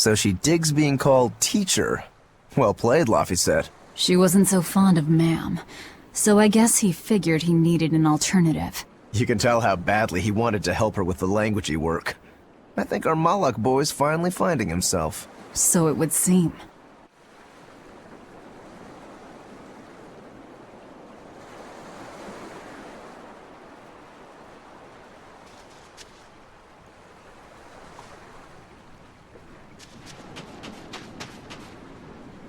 So she digs being called teacher. Well played, Laffy said. She wasn't so fond of ma'am, so I guess he figured he needed an alternative. You can tell how badly he wanted to help her with the languagey work. I think our Malak boy's finally finding himself. So it would seem.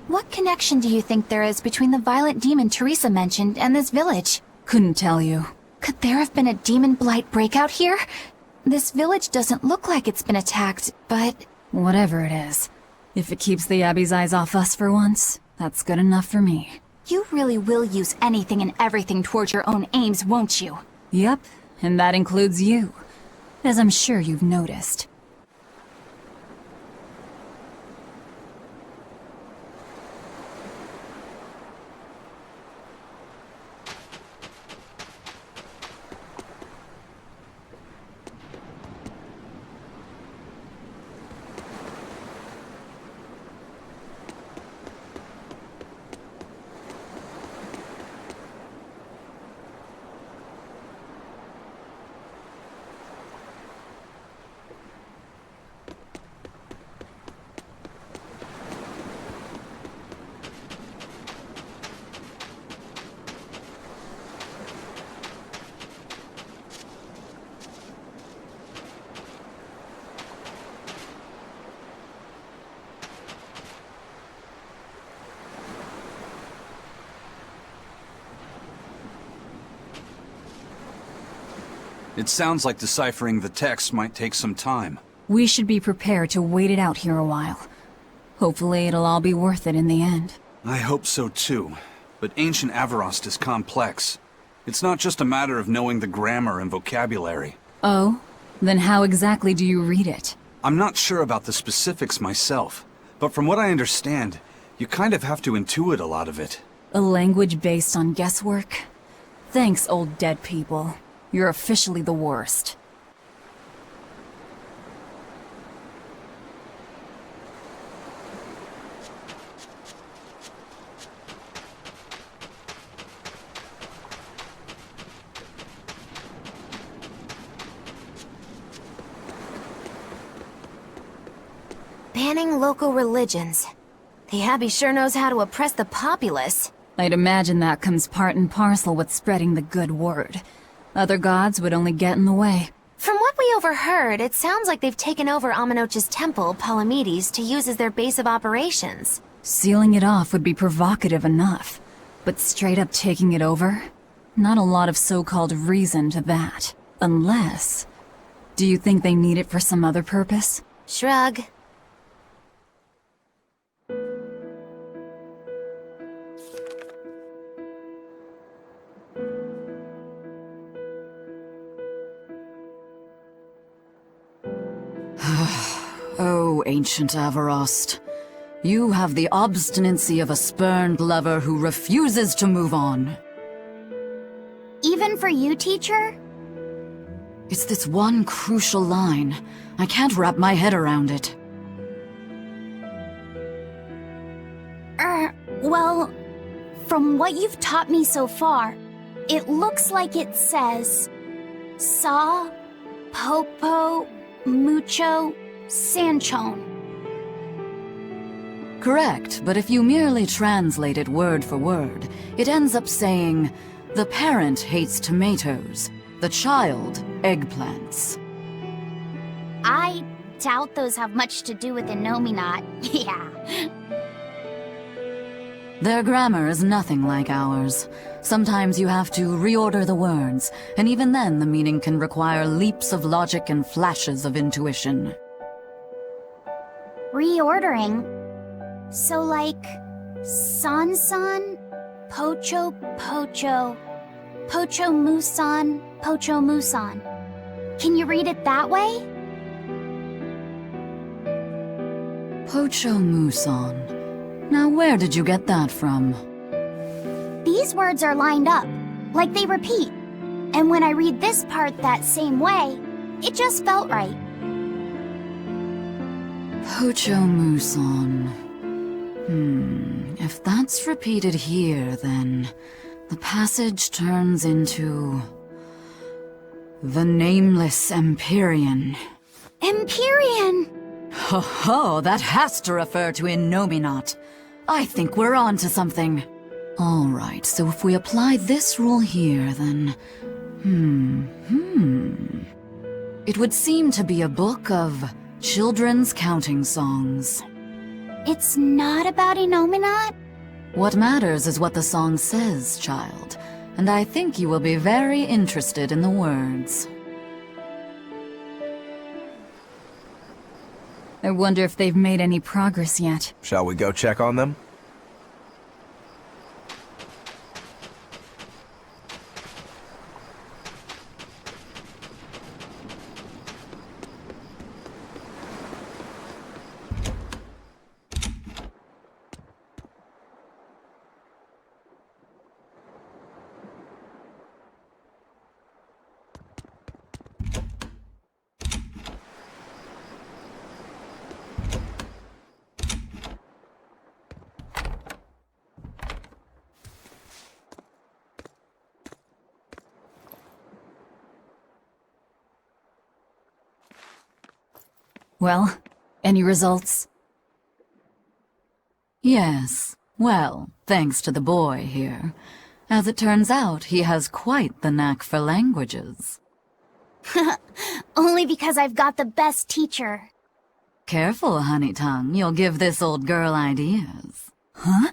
What connection do you think there is between the violent demon Teresa mentioned and this village? Couldn't tell you. Could there have been a demon blight breakout here? This village doesn't look like it's been attacked, but... Whatever it is. If it keeps the Abbey's eyes off us for once, that's good enough for me. You really will use anything and everything towards your own aims, won't you? Yep, and that includes you. As I'm sure you've noticed. It sounds like deciphering the text might take some time. We should be prepared to wait it out here a while. Hopefully it'll all be worth it in the end. I hope so too, but ancient Avarost is complex. It's not just a matter of knowing the grammar and vocabulary. Oh? Then how exactly do you read it? I'm not sure about the specifics myself, but from what I understand, you kind of have to intuit a lot of it. A language based on guesswork? Thanks, old dead people. You're officially the worst. Banning local religions. The Abbey sure knows how to oppress the populace. I'd imagine that comes part and parcel with spreading the good word. Other gods would only get in the way. From what we overheard, it sounds like they've taken over Amenoch's temple, Palamedes, to use as their base of operations. Sealing it off would be provocative enough. But straight up taking it over? Not a lot of so-called reason to that. Unless... Do you think they need it for some other purpose? Shrug. Oh, ancient Avarost. You have the obstinacy of a spurned lover who refuses to move on. Even for you, teacher? It's this one crucial line. I can't wrap my head around it. Well, from what you've taught me so far, it looks like it says... Sa, Popo, Mucho, Sanchon. Correct, but if you merely translate it word for word, it ends up saying, the parent hates tomatoes, the child eggplants. I doubt those have much to do with Innominat. Yeah. Their grammar is nothing like ours. Sometimes you have to reorder the words, and even then the meaning can require leaps of logic and flashes of intuition. Reordering? So like... San-san, Pocho Pocho, Pocho Musan, Pocho Musan. Can you read it that way? Pocho Muson. Now where did you get that from? These words are lined up, like they repeat. And when I read this part that same way, it just felt right. Pocho Muson. If that's repeated here, then the passage turns into the Nameless Empyrean. Empyrean! Ho ho, that has to refer to Innominat. I think we're on to something. Alright, so if we apply this rule here, then... It would seem to be a book of children's counting songs. It's not about Innominat? What matters is what the song says, child. And I think you will be very interested in the words. I wonder if they've made any progress yet. Shall we go check on them? Well, any results? Yes, well, thanks to the boy here. As it turns out, he has quite the knack for languages. Only because I've got the best teacher. Careful, honey tongue, you'll give this old girl ideas. Huh?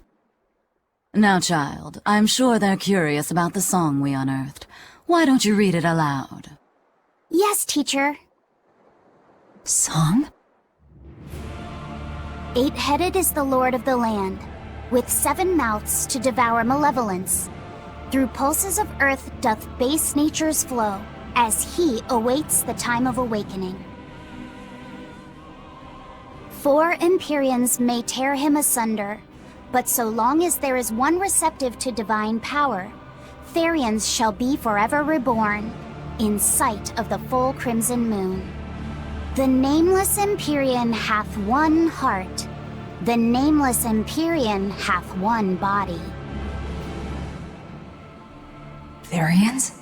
Now, child, I'm sure they're curious about the song we unearthed. Why don't you read it aloud? Yes, teacher. Song? 8-headed is the lord of the land, with 7 mouths to devour malevolence. Through pulses of earth doth base nature's flow, as he awaits the time of awakening. 4 Empyreans may tear him asunder, but so long as there is one receptive to divine power, Therians shall be forever reborn, in sight of the full crimson moon. The Nameless Empyrean hath one heart. The Nameless Empyrean hath one body. Therians?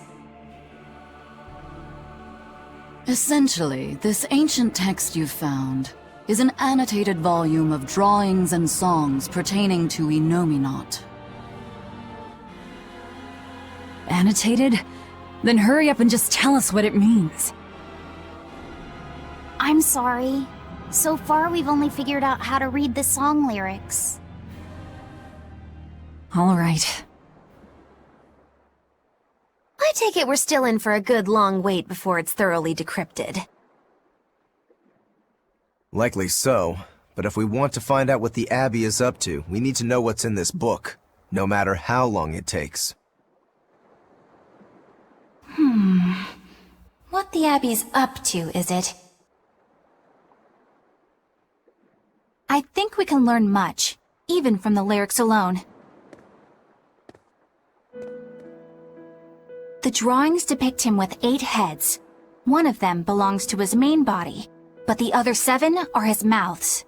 Essentially, this ancient text you found is an annotated volume of drawings and songs pertaining to Innominat. Annotated? Then hurry up and just tell us what it means. I'm sorry. So far, we've only figured out how to read the song lyrics. All right. I take it we're still in for a good long wait before it's thoroughly decrypted. Likely so, but if we want to find out what the Abbey is up to, we need to know what's in this book, no matter how long it takes. What the Abbey's up to, is it? I think we can learn much, even from the lyrics alone. The drawings depict him with 8 heads. One of them belongs to his main body, but the other 7 are his mouths.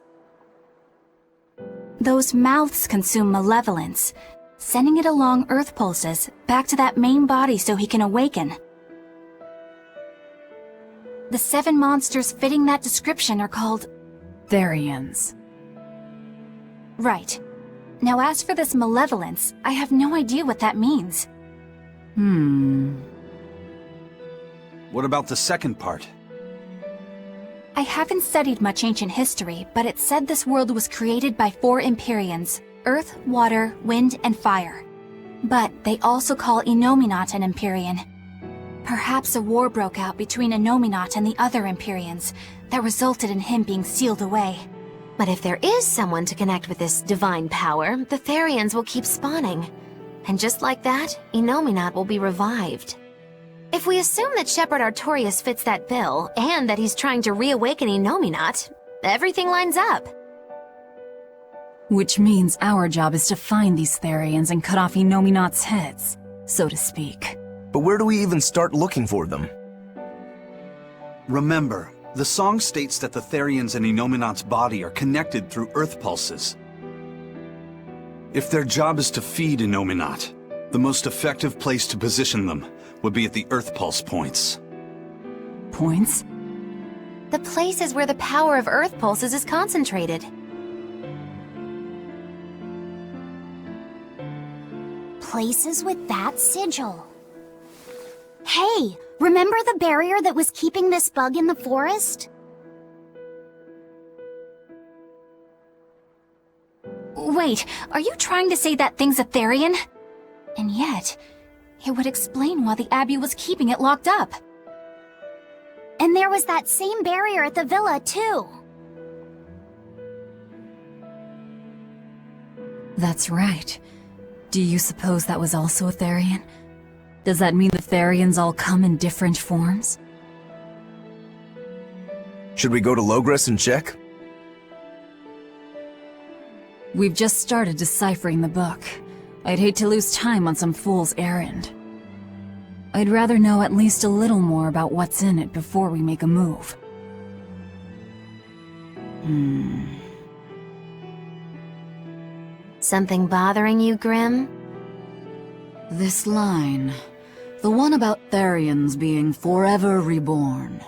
Those mouths consume malevolence, sending it along earth pulses back to that main body so he can awaken. The 7 monsters fitting that description are called... Therians. Right. Now as for this malevolence, I have no idea what that means. What about the second part? I haven't studied much ancient history, but it said this world was created by 4 Empyreans: earth, water, wind, and fire. But they also call Innominat an Empyrean. Perhaps a war broke out between Innominat and the other Empyreans that resulted in him being sealed away. But if there is someone to connect with this divine power, the Therians will keep spawning. And just like that, Innominat will be revived. If we assume that Shepherd Artorius fits that bill, and that he's trying to reawaken Innominat, everything lines up. Which means our job is to find these Therians and cut off Innominat's heads, so to speak. But where do we even start looking for them? Remember, The song states that the Therians and Enominat's body are connected through earth pulses. If their job is to feed Enominat, the most effective place to position them would be at the earth pulse points. Points? The places where the power of earth pulses is concentrated. Places with that sigil. Hey, remember the barrier that was keeping this bug in the forest? Wait, are you trying to say that thing's a Therian? And yet, it would explain why the Abbey was keeping it locked up. And there was that same barrier at the villa, too. That's right. Do you suppose that was also a Therian? Does that mean the Therians all come in different forms? Should we go to Logres and check? We've just started deciphering the book. I'd hate to lose time on some fool's errand. I'd rather know at least a little more about what's in it before we make a move. Something bothering you, Grim? This line. The one about Therians being forever reborn.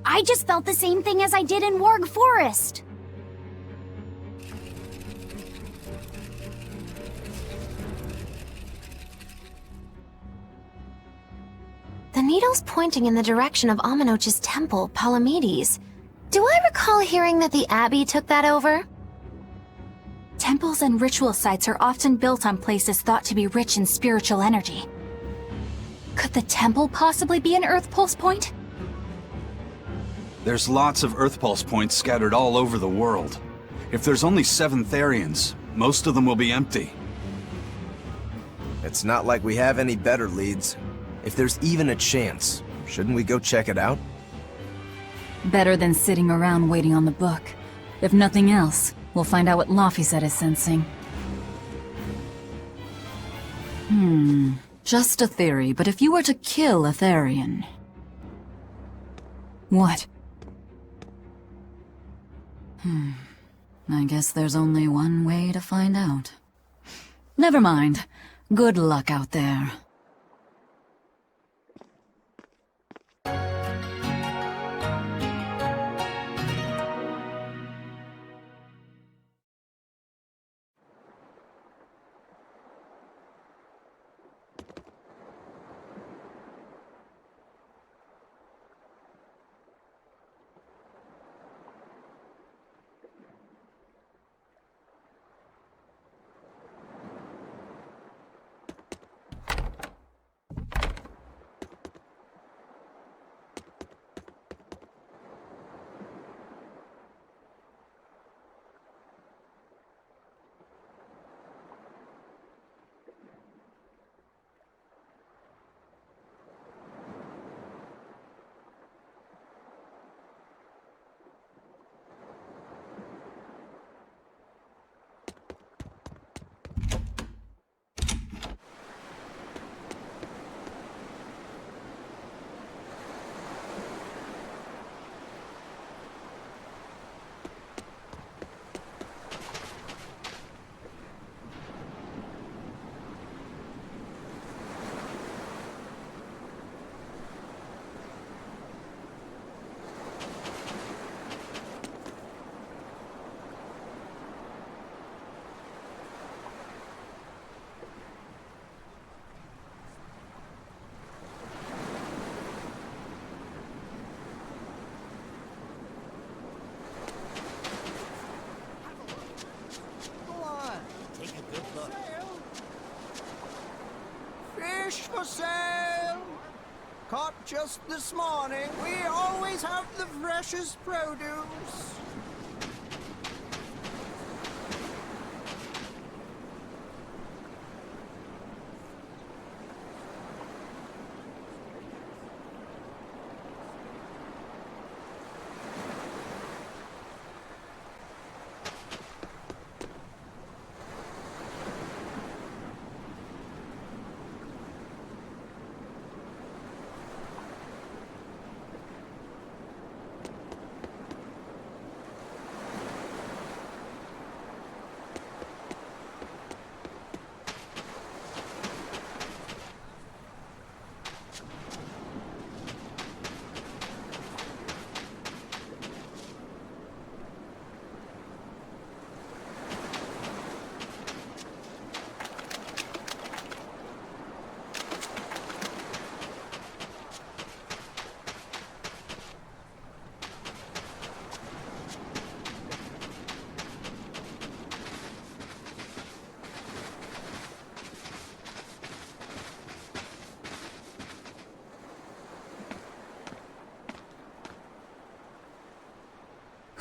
I just felt the same thing as I did in Warg Forest. The needle's pointing in the direction of Amenoch's temple, Palamedes. Do I recall hearing that the Abbey took that over? Temples and ritual sites are often built on places thought to be rich in spiritual energy. Could the temple possibly be an Earth Pulse point? There's lots of earth pulse points scattered all over the world. If there's only 7 Therians, most of them will be empty. It's not like we have any better leads. If there's even a chance, shouldn't we go check it out? Better than sitting around waiting on the book. If nothing else, we'll find out what Laphicet is sensing. Just a theory, but if you were to kill a Therian... What? I guess there's only one way to find out. Never mind. Good luck out there. Fish for sale! Caught just this morning. We always have the freshest produce.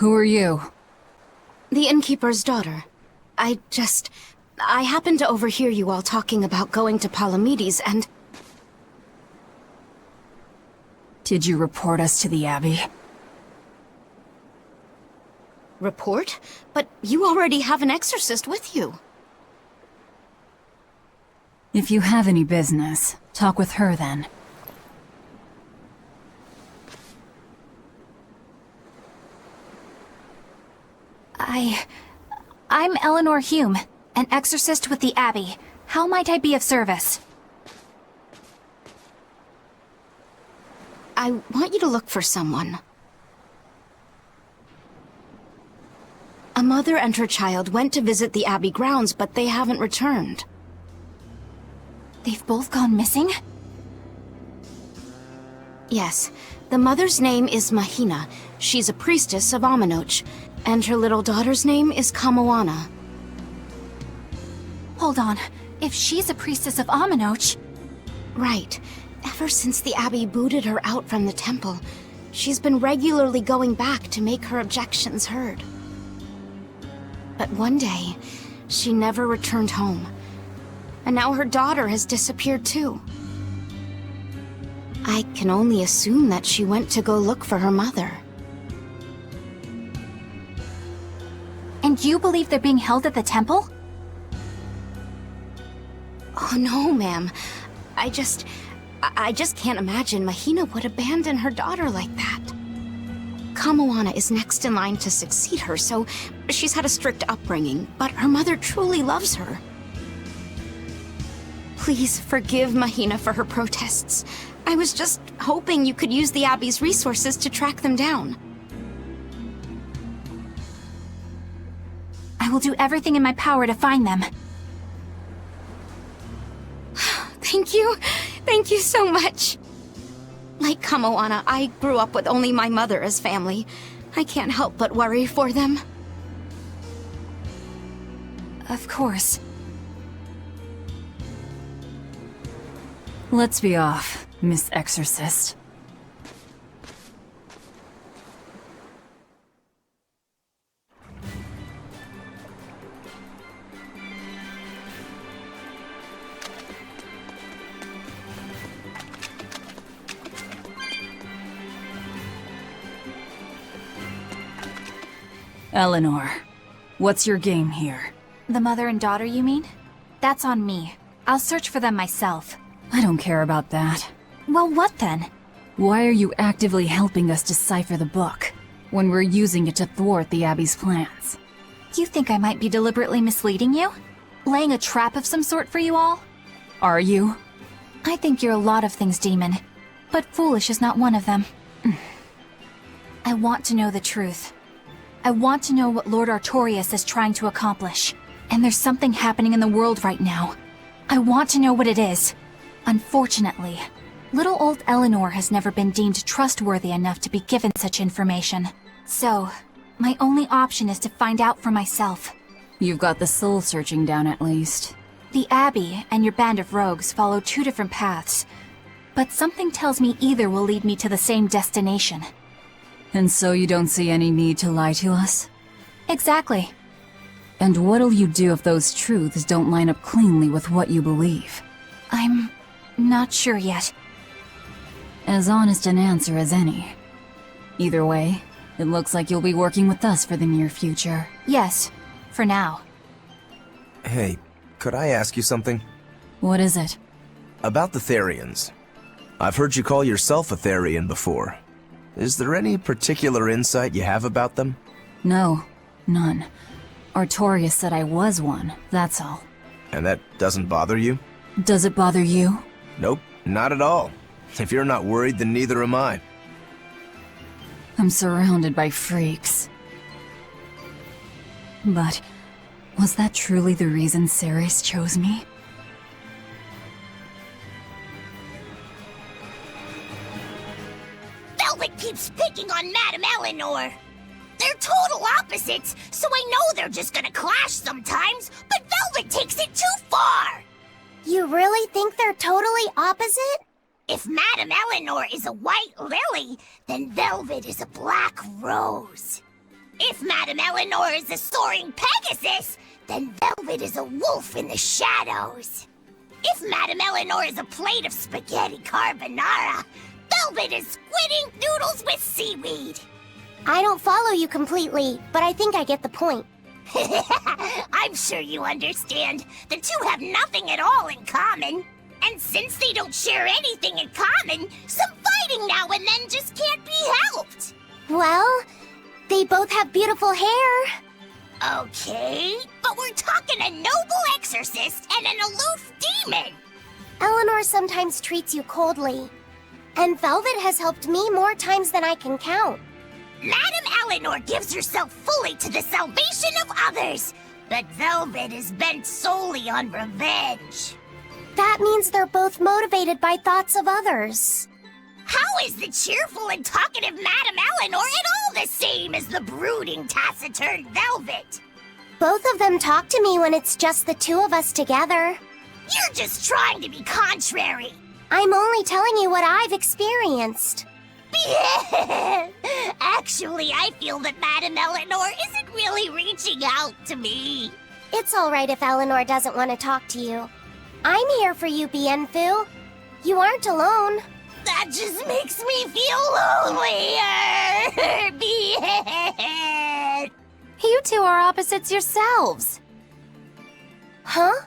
Who are you? The innkeeper's daughter. I happened to overhear you all talking about going to Palamedes, and... Did you report us to the Abbey? Report? But you already have an exorcist with you. If you have any business, talk with her then. I'm Eleanor Hume, an exorcist with the Abbey. How might I be of service? I want you to look for someone. A mother and her child went to visit the Abbey grounds, but they haven't returned. They've both gone missing? Yes. The mother's name is Mahina. She's a priestess of Aminoch. And her little daughter's name is Kamoana. Hold on. If she's a priestess of Aminoch... Right. Ever since the Abbey booted her out from the temple, she's been regularly going back to make her objections heard. But one day, she never returned home. And now her daughter has disappeared too. I can only assume that she went to go look for her mother. And you believe they're being held at the temple? Oh no, ma'am. I just can't imagine Mahina would abandon her daughter like that. Kamoana is next in line to succeed her, so she's had a strict upbringing, but her mother truly loves her. Please forgive Mahina for her protests. I was just hoping you could use the Abbey's resources to track them down. I will do everything in my power to find them. Thank you. Thank you so much. Like Kamoana, I grew up with only my mother as family. I can't help but worry for them. Of course. Let's be off, Miss Exorcist. Eleanor, what's your game here? The mother and daughter, you mean? That's on me. I'll search for them myself. I don't care about that. Well, what then? Why are you actively helping us decipher the book, when we're using it to thwart the Abbey's plans? You think I might be deliberately misleading you? Laying a trap of some sort for you all? Are you? I think you're a lot of things, Demon. But foolish is not one of them. I want to know the truth. I want to know what Lord Artorias is trying to accomplish. And there's something happening in the world right now. I want to know what it is. Unfortunately, little old Eleanor has never been deemed trustworthy enough to be given such information. So, my only option is to find out for myself. You've got the soul searching down at least. The Abbey and your band of rogues follow two different paths. But something tells me either will lead me to the same destination. And so you don't see any need to lie to us? Exactly. And what'll you do if those truths don't line up cleanly with what you believe? I'm not sure yet. As honest an answer as any. Either way, it looks like you'll be working with us for the near future. Yes, for now. Hey, could I ask you something? What is it? About the Therians. I've heard you call yourself a Therian before. Is there any particular insight you have about them? No, none. Artorias said I was one, that's all. And that doesn't bother you? Does it bother you? Nope, not at all. If you're not worried, then neither am I. I'm surrounded by freaks. But was that truly the reason Ceres chose me? Velvet keeps picking on Madame Eleanor. They're total opposites, so I know they're just gonna clash sometimes, but Velvet takes it too far! You really think they're totally opposite? If Madame Eleanor is a white lily, then Velvet is a black rose. If Madame Eleanor is a soaring Pegasus, then Velvet is a wolf in the shadows. If Madame Eleanor is a plate of spaghetti carbonara, Velvet is squid ink noodles with seaweed. I don't follow you completely, but I think I get the point. I'm sure you understand. The two have nothing at all in common. And since they don't share anything in common, some fighting now and then just can't be helped. Well, they both have beautiful hair. Okay, but we're talking a noble exorcist and an aloof demon. Eleanor sometimes treats you coldly, and Velvet has helped me more times than I can count. Madame Eleanor gives herself fully to the salvation of others, but Velvet is bent solely on revenge. That means they're both motivated by thoughts of others. How is the cheerful and talkative Madame Eleanor at all the same as the brooding, taciturn Velvet? Both of them talk to me when it's just the two of us together. You're just trying to be contrary. I'm only telling you what I've experienced. Actually, I feel that Madame Eleanor isn't really reaching out to me. It's all right if Eleanor doesn't want to talk to you. I'm here for you, Bienfu. You aren't alone. That just makes me feel lonelier. Bien. You two are opposites yourselves. Huh?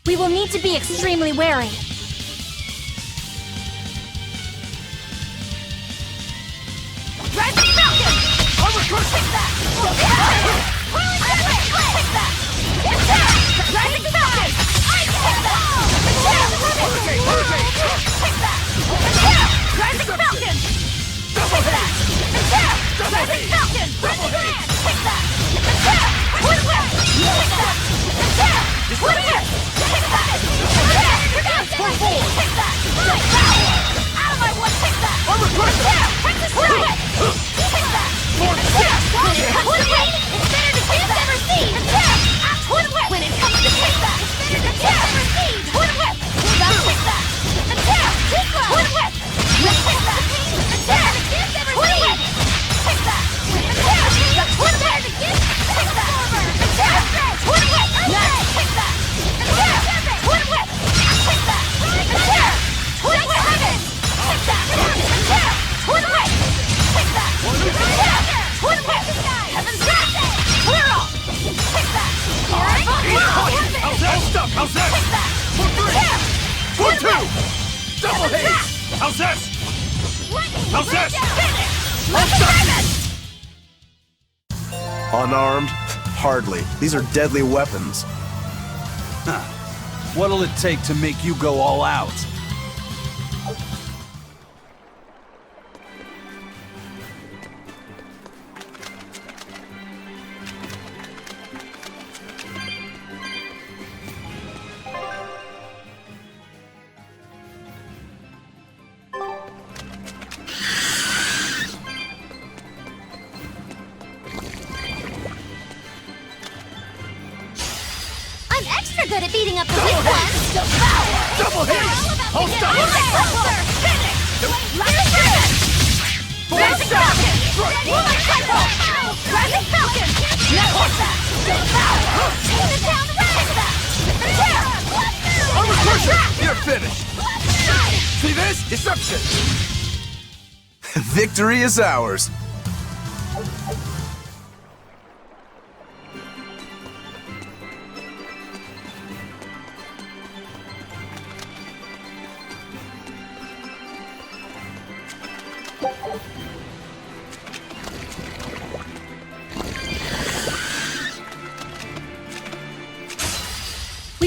We will need to be extremely wary. Rising Falcon! Overcrush! Take that! Take that! Rising Falcon! Take that! Hurricane! Take that! Rising Falcon! Double that! Rising Falcon! Double hit! Take that! Wood whip! Take that! Wood whip! Take that! Pull forward! Take that! Out of my way! Take that! Armor crush! Texas Strike! Take that! Wood whip! It's better to give than receive! Wood whip! When it comes to take that, it's better to give than receive! Wood whip! Take that! Wood whip! Take that! Wood whip! Take that! Wood whip! Take that! Wood whip! Take that! Wood whip! Take that! Wood whip! Take that! Wood whip! Take that! Wood whip! Heaven's Wrath! Clear off! Take that! How's that stuff? How's that? Take that! For two! Double haze! How's this? How's this? Unarmed? Hardly. These are deadly weapons. What'll it take to make you go all out? I'm extra good at beating up the weak ones. Double hit! I'll stop it! Rising Falcon! Woman Temple! Rising Falcon! Take it down red! Armor crusher! You're finished! See this? Deception! Victory is ours. We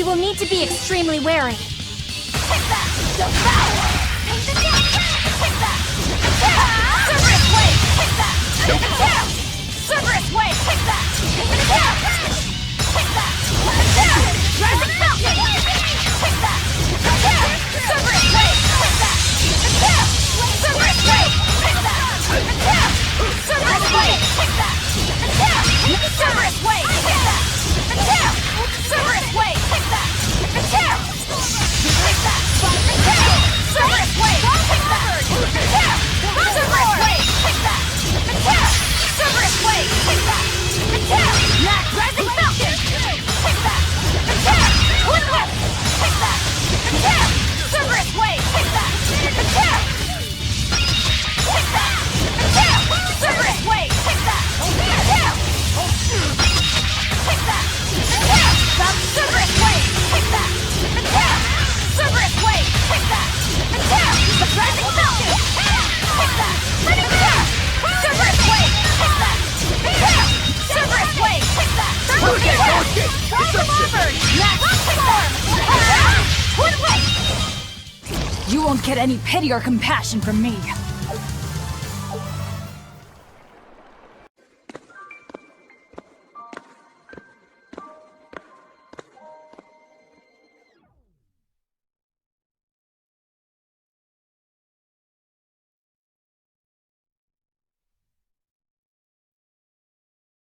will need to be extremely wary. Take that! Devour! Take the down! Take that! Cerberus Wave! Take that! Take it down! Cerberus Wave! Take that! Take it down! Take that! Take it down! Rising Falcon! Take that! Take down! Cerberus Wave! Take that! Take it down! Cerberus Wave! Take that! Take it down! Cerberus Wave! Take that! Take it down! Cerberus Wave! Take that! Take it down! Cerberus Wave! Take that! Take it down! Take that! Take it down! Cerberus Wave! Take that! Take it down! Cerberus Wave! Take that! Take it down! Cerberus Wave! Take that! Take it down! Rising Falcon! Take that! Take it down! Twin Whip! Take that! Take it down! Cerberus Wave! Take that! Take it down! Take that! Take it down! Cerberus Wave! Take that! Take it down! Take that! Take it down! Cerberus Wave! Take that! Take it down! Cerberus Wave! Take that! Take it down! Rising Falcon! Take that! Take it down! Cerberus Wave! Take that! Take it down! Cerberus Wave! Take that! Take it down! Rising Armored! Max Storm! Twin Whip! You won't get any pity or compassion from me.